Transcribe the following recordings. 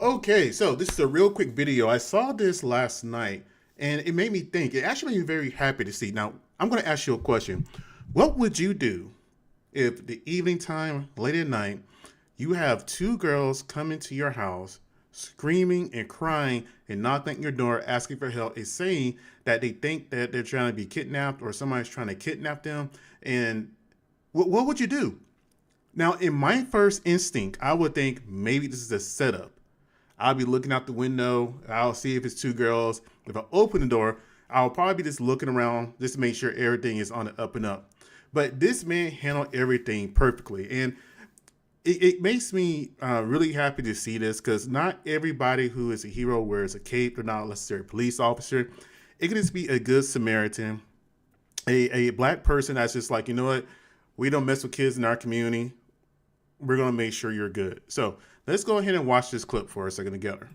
Okay, so this is a real quick video. I saw this last night and it made me think. It actually made me very happy to see. Now, I'm going to ask you a question. What would you do if the evening time, late at night, you have two girls come into your house screaming and crying and knocking at your door asking for help and saying that they think that they're trying to be kidnapped or somebody's trying to kidnap them? And what would you do? Now, in my first instinct, I would think maybe this is a setup. I'll be looking out the window. I'll see if it's two girls. If I open the door, I'll probably be just looking around just to make sure everything is on the up and up. But this man handled everything perfectly. And it makes me really happy to see this because not everybody who is a hero wears a cape. They're not necessarily a police officer. It can just be a good Samaritan, a black person that's just like, you know what? We don't mess with kids in our community. We're going to make sure you're good. So let's go ahead and watch this clip for a second together.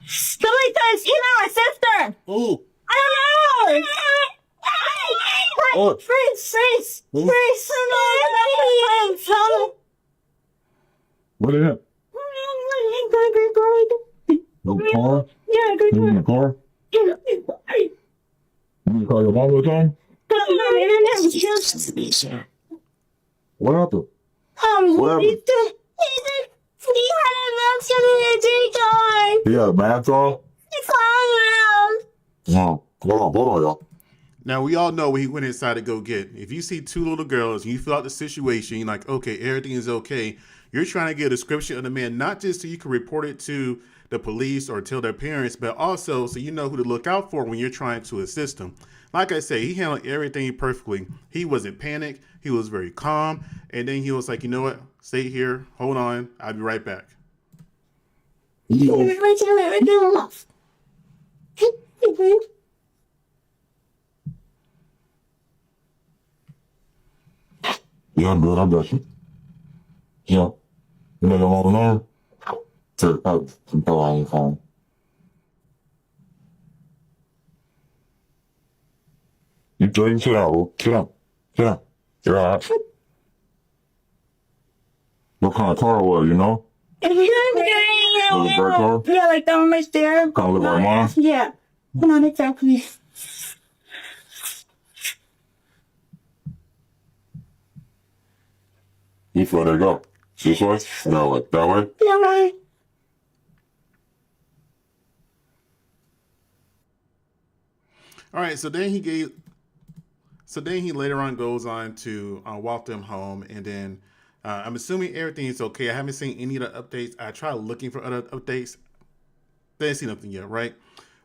Somebody tries to kidnap my sister. Ooh. I don't know. Oh. Freeze. Ooh. Freeze. What is that? No car? Yeah, You in the car? You need to call your mom or something? What happened? What happened? He had a mask on? No. Hold on, y'all. Now, we all know what he went inside to go get. If you see two little girls and you fill out the situation, you're like, okay, everything is okay. You're trying to get a description of the man, not just so you can report it to the police or tell their parents, but also so you know who to look out for when you're trying to assist them. Like I say, he handled everything perfectly. He wasn't panicked. He was very calm. And then he was like, you know what? Stay here. Hold on. I'll be right back. Yeah, I'm good. I got you. Yeah. You know your mom alone? Tell her I'm calling. You sit down, bro. Sit down. Sit down. You're all right. What kind of car was it, you know? Was it a bird car? Yeah, like that one right there. Kind of look like mine? Yeah. Not exactly. Which way they go? This way? That way? That way? Yeah, right. All right. So then he later on goes on to walk them home. And then I'm assuming everything is okay. I haven't seen any of the updates. I tried looking for other updates. Didn't see nothing yet, right?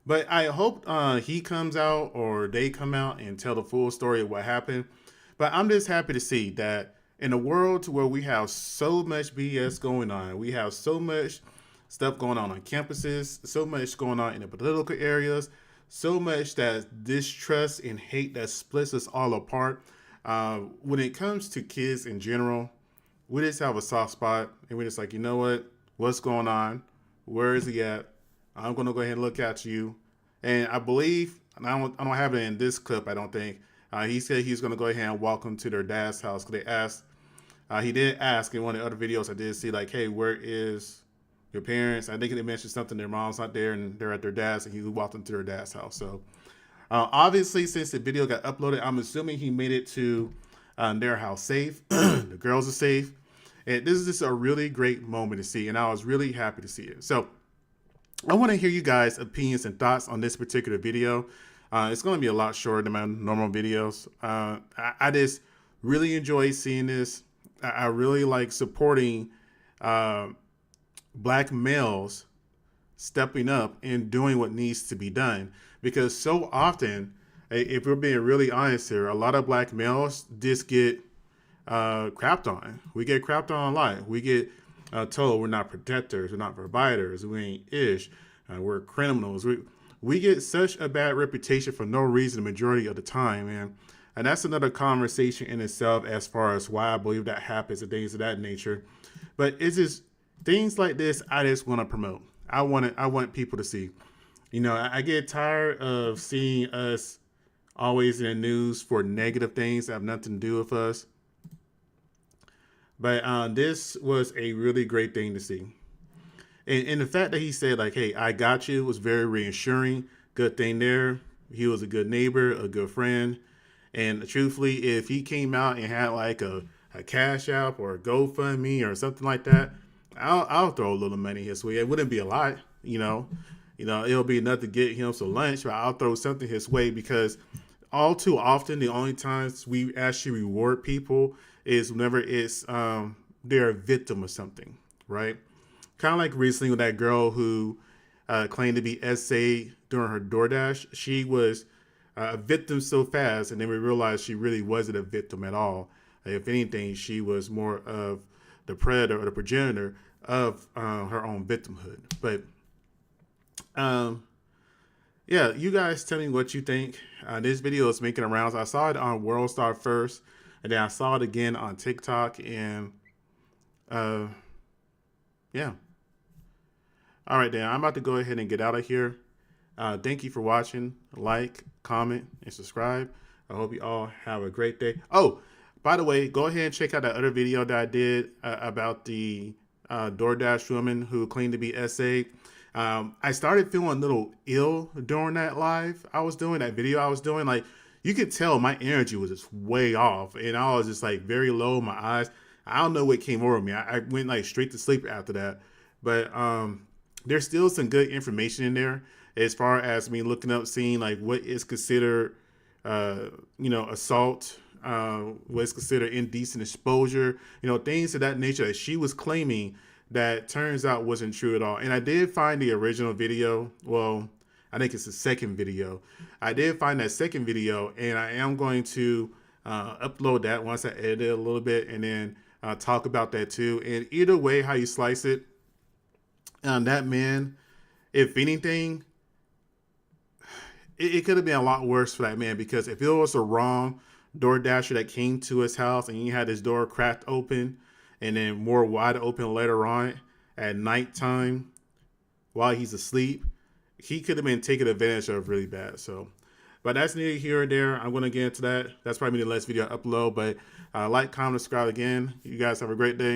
But I hope he comes out or they come out and tell the full story of what happened. But I'm just happy to see that in a world where we have so much BS going on, we have so much stuff going on campuses, so much going on in the political areas, so much that distrust and hate that splits us all apart. When it comes to kids in general, we just have a soft spot and we're just like, you know what? What's going on? Where is he at? I'm going to go ahead and look at you. And I believe, and I don't have it in this clip, I don't think. He said he's going to go ahead and walk them to their dad's house. Because they asked, he did ask in one of the other videos I did see, like, hey, where is your parents? I think they mentioned something, their mom's not there and they're at their dad's, and he walked them to their dad's house. So obviously, since the video got uploaded, I'm assuming he made it to their house safe. The girls are safe. And this is just a really great moment to see, and I was really happy to see it. So I want to hear you guys' opinions and thoughts on this particular video. It's going to be a lot shorter than my normal videos. I just really enjoy seeing this. I really like supporting black males stepping up and doing what needs to be done. Because so often, if we're being really honest here, a lot of black males just get crapped on. We get crapped on a lot. We get told we're not protectors, we're not providers, we ain't ish, we're criminals. We get such a bad reputation for no reason the majority of the time, man. And that's another conversation in itself as far as why I believe that happens and things of that nature. But it's just things like this I just want to promote. I want people to see. You know, I get tired of seeing us always in the news for negative things that have nothing to do with us. But this was a really great thing to see. And the fact that he said, like, hey, I got you, was very reassuring. Good thing there. He was a good neighbor, a good friend. And truthfully, if he came out and had like a Cash App or a GoFundMe or something like that, I'll throw a little money his way. It wouldn't be a lot, you know. It'll be enough to get him some lunch, but I'll throw something his way, because all too often the only times we actually reward people is whenever it's they're a victim of something, right? Kind of like recently with that girl who claimed to be SA during her DoorDash. She was a victim so fast, and then we realized she really wasn't a victim at all. If anything, she was more of the predator or the progenitor of her own victimhood. But yeah, you guys tell me what you think. This video is making rounds. I saw it on WorldStar first, and then I saw it again on TikTok, and yeah. All right, then I'm about to go ahead and get out of here. Thank you for watching. Like, comment, and subscribe. I hope you all have a great day. Oh, by the way, go ahead and check out that other video that I did about the DoorDash woman who claimed to be SA. I started feeling a little ill during that live I was doing, that video I was doing. Like, you could tell my energy was just way off, and I was just like very low in my eyes. I don't know what came over me. I went like straight to sleep after that. But there's still some good information in there as far as me looking up, seeing like what is considered, assault, what is considered indecent exposure, things of that nature that she was claiming that turns out wasn't true at all. And I did find the original video. Well, I think it's the second video. I did find that second video, and I am going to upload that once I edit it a little bit, and then talk about that too. And either way, how you slice it, that man, if anything, it could have been a lot worse for that man, because if it was a wrong DoorDasher that came to his house and he had his door cracked open and then more wide open later on at nighttime while he's asleep, he could have been taken advantage of really bad. So, but that's neither here or there. I'm going to get into that. That's probably the last video I upload, but like, comment, subscribe again. You guys have a great day.